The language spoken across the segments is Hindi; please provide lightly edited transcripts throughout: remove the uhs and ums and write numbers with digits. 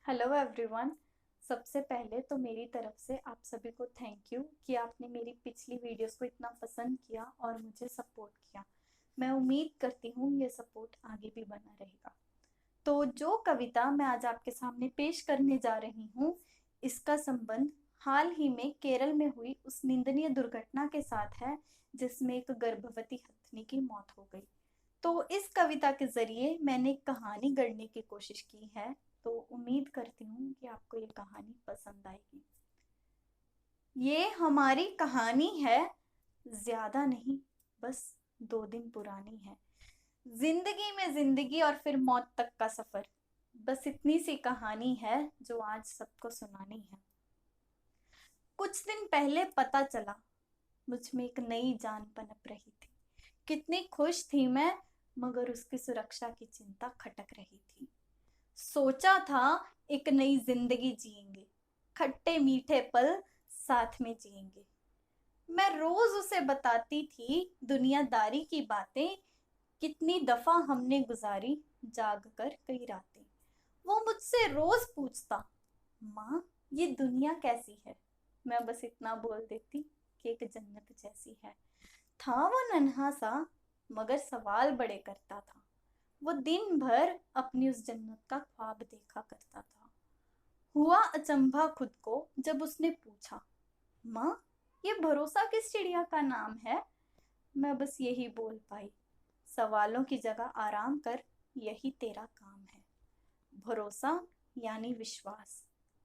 Hello everyone. सबसे पहले तो मेरी तरफ से आप सभी को थैंक यू कि आपने मेरी पिछली वीडियोस को इतना पसंद किया और मुझे सपोर्ट किया। मैं उम्मीद करती हूँ ये सपोर्ट आगे भी बना रहेगा। तो जो कविता मैं आज आपके सामने पेश करने जा रही हूँ, इसका संबंध हाल ही में केरल में हुई उस निंदनीय दुर्घटना के साथ है जिसमें एक गर्भवती हथिनी की मौत हो गई। तो इस कविता के जरिए मैंने एक कहानी गढ़ने की कोशिश की है। तो उम्मीद करती हूँ कि आपको ये कहानी पसंद आएगी। ये हमारी कहानी है, ज्यादा नहीं, बस 2 दिन पुरानी है। जिंदगी में जिंदगी और फिर मौत तक का सफर, बस इतनी सी कहानी है जो आज सबको सुनानी है। कुछ दिन पहले पता चला मुझ में एक नई जान पनप रही थी। कितनी खुश थी मैं, मगर उसकी सुरक्षा की चिंता खटक रही थी। सोचा था एक नई जिंदगी जिएंगे, खट्टे मीठे पल साथ में जिएंगे। मैं रोज उसे बताती थी दुनियादारी की बातें, कितनी दफा हमने गुजारी जाग कर कई रातें। वो मुझसे रोज पूछता, माँ ये दुनिया कैसी है। मैं बस इतना बोल देती कि एक जन्नत जैसी है। था वो नन्हा सा, मगर सवाल बड़े करता था। वो दिन भर अपनी उस जन्नत का ख्वाब देखा करता था। हुआ अचंभा खुद को जब उसने पूछा, माँ ये भरोसा किस चिड़िया का नाम है। मैं बस यही बोल पाई, सवालों की जगह आराम कर, यही तेरा काम है। भरोसा यानी विश्वास,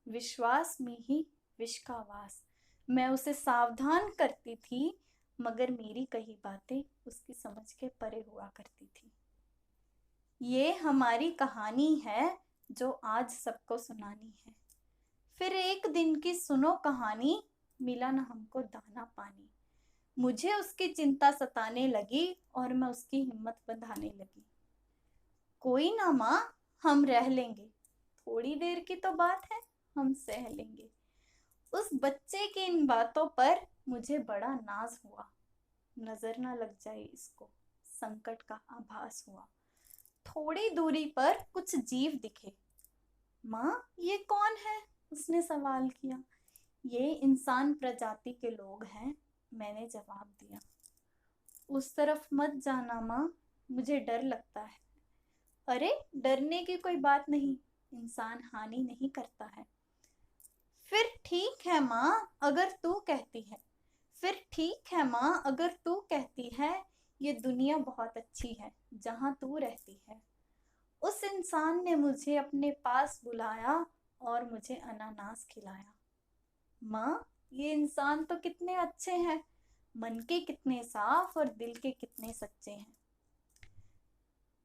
विश्वास में ही विष का वास। मैं उसे सावधान करती थी, मगर मेरी कही बातें उसकी समझ के परे हुआ करती थी। ये हमारी कहानी है जो आज सबको सुनानी है। फिर एक दिन की सुनो कहानी, मिला न हमको दाना पानी। मुझे उसकी चिंता सताने लगी और मैं उसकी हिम्मत बंधाने लगी। कोई ना माँ, हम रह लेंगे, थोड़ी देर की तो बात है, हम सह लेंगे। उस बच्चे की इन बातों पर मुझे बड़ा नाज हुआ। नजर ना लग जाए इसको, संकट का आभास हुआ। थोड़ी दूरी पर कुछ जीव दिखे। माँ ये कौन है, उसने सवाल किया। ये इंसान प्रजाति के लोग हैं, मैंने जवाब दिया। उस तरफ मत जाना माँ, मुझे डर लगता है। अरे डरने की कोई बात नहीं, इंसान हानि नहीं करता है। फिर ठीक है माँ अगर तू कहती है, फिर ठीक है माँ अगर तू कहती है, ये दुनिया बहुत अच्छी है जहां तू रहती है। उस इंसान ने मुझे अपने पास बुलाया और मुझे अनानास खिलाया। माँ ये इंसान तो कितने अच्छे हैं, मन के कितने साफ और दिल के कितने सच्चे हैं।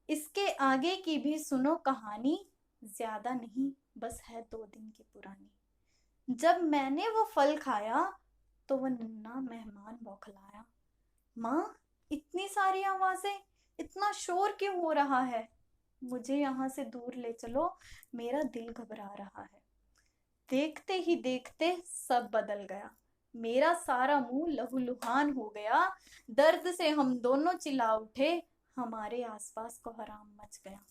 इसके आगे की भी सुनो कहानी, ज्यादा नहीं, बस है 2 दिन की पुरानी। जब मैंने वो फल खाया तो वो नन्हा मेहमान बौखलाया। माँ इतनी सारी आवाजें, इतना शोर क्यों हो रहा है। मुझे यहाँ से दूर ले चलो, मेरा दिल घबरा रहा है। देखते ही देखते सब बदल गया। मेरा सारा मुंह लहूलुहान हो गया। दर्द से हम दोनों चिल्ला उठे, हमारे आसपास कोहराम मच गया।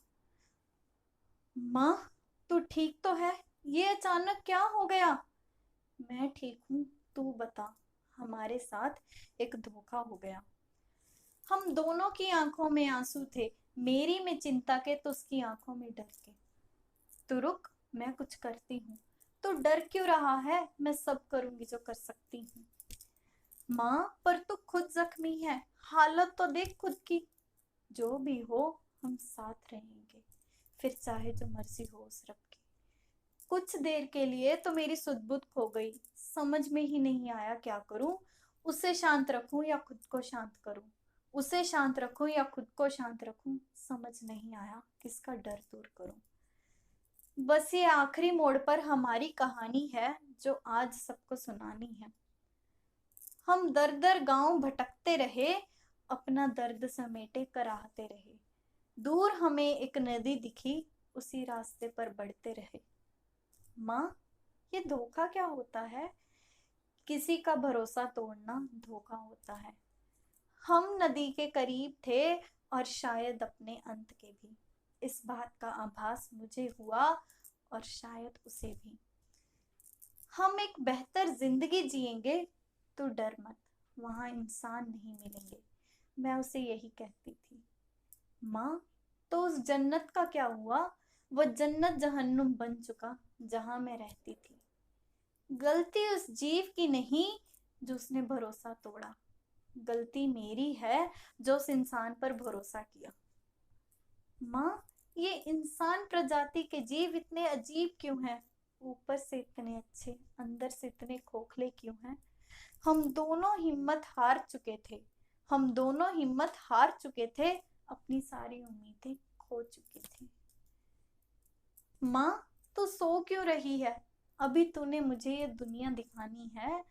माँ तू ठीक तो है, ये अचानक क्या हो गया। मैं ठीक हूँ, तू बता। हमारे साथ एक धोखा हो गया। हम दोनों की आंखों में आंसू थे, मेरी में चिंता के तो उसकी आंखों में डर के। तू रुक, मैं कुछ करती हूँ। तू डर क्यों रहा है, मैं सब करूंगी जो कर सकती हूँ। माँ पर तू खुद जख्मी है, हालत तो देख खुद की। जो भी हो हम साथ रहेंगे, फिर चाहे जो मर्जी हो उस रब की। कुछ देर के लिए तो मेरी सुध-बुध खो गई, समझ में ही नहीं आया क्या करूं। उसे शांत रखूं या खुद को शांत करूं, उसे शांत रखूं या खुद को शांत रखूं, समझ नहीं आया किसका डर दूर करूं। बस ये आखिरी मोड़ पर हमारी कहानी है जो आज सबको सुनानी है। हम दर दर गांव भटकते रहे, अपना दर्द समेटे कराहते रहे। दूर हमें एक नदी दिखी, उसी रास्ते पर बढ़ते रहे। माँ ये धोखा क्या होता है, किसी का भरोसा तोड़ना धोखा होता है। हम नदी के करीब थे और शायद अपने अंत के भी। इस बात का आभास मुझे हुआ और शायद उसे भी। हम एक बेहतर जिंदगी जिएंगे तो डर मत, वहां इंसान नहीं मिलेंगे। मैं उसे यही कहती थी। माँ, तो उस जन्नत का क्या हुआ? वो जन्नत जहन्नुम बन चुका जहां मैं रहती थी। गलती उस जीव की नहीं जो उसने भरोसा तोड़ा, गलती मेरी है जो उस इंसान पर भरोसा किया। माँ, ये इंसान प्रजाति के जीव इतने अजीब क्यों हैं? ऊपर से इतने अच्छे, अंदर से इतने खोखले क्यों हैं? हम दोनों हिम्मत हार चुके थे, हम दोनों हिम्मत हार चुके थे, अपनी सारी उम्मीदें खो चुके थे। माँ, तू सो क्यों रही है? अभी तूने मुझे ये दुनिया दिखानी है।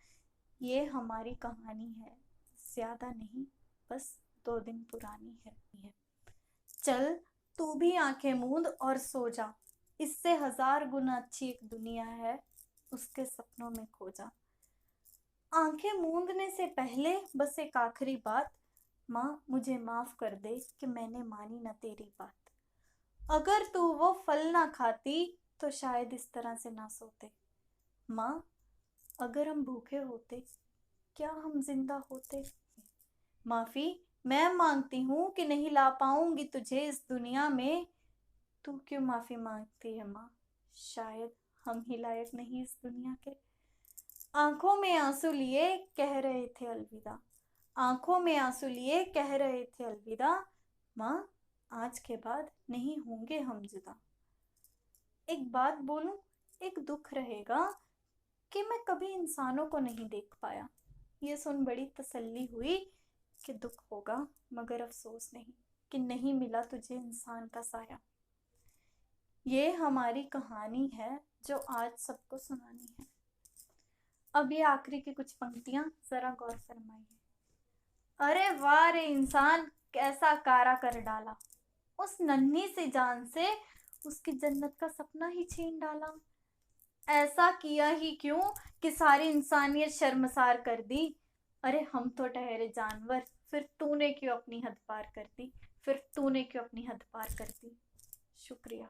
ये हमारी कहानी है, ज्यादा नहीं, बस 2 दिन पुरानी है। चल, तू भी आंखें मूंद और सो जा। इससे 1000 गुना अच्छी एक दुनिया है, उसके सपनों में खो जा। आंखें मूंदने से पहले बस एक आखिरी बात, माँ मुझे माफ कर दे कि मैंने मानी ना तेरी बात। अगर तू वो फल ना खाती तो शायद इस तरह से ना सोते। माँ, अगर हम भूखे होते, क्या हम जिंदा होते? माफी मैं मांगती हूँ कि नहीं ला पाऊंगी तुझे इस दुनिया में। तू क्यों माफी मांगती है माँ? शायद हम ही लायक नहीं इस दुनिया के। आंखों में आंसू लिए कह रहे थे अलविदा, आंखों में आंसू लिए कह रहे थे अलविदा। माँ, आज के बाद नहीं होंगे हम जुदा। एक बात बोलूं, एक दुख रहेगा कि मैं कभी इंसानों को नहीं देख पाया। ये सुन बड़ी तसल्ली हुई कि दुख होगा मगर अफसोस नहीं कि नहीं मिला तुझे इंसान का साया। ये हमारी कहानी है जो आज सबको सुनानी है। अब ये आखिरी की कुछ पंक्तियां जरा गौर फरमाइए। अरे वाह रे इंसान, कैसा कारा कर डाला, उस नन्ही सी जान से उसकी जन्नत का सपना ही छीन डाला। ऐसा किया ही क्यों कि सारी इंसानियत शर्मसार कर दी? अरे हम तो ठहरे जानवर, फिर तूने क्यों अपनी हद पार कर दी? फिर तूने क्यों अपनी हद पार कर दी? शुक्रिया।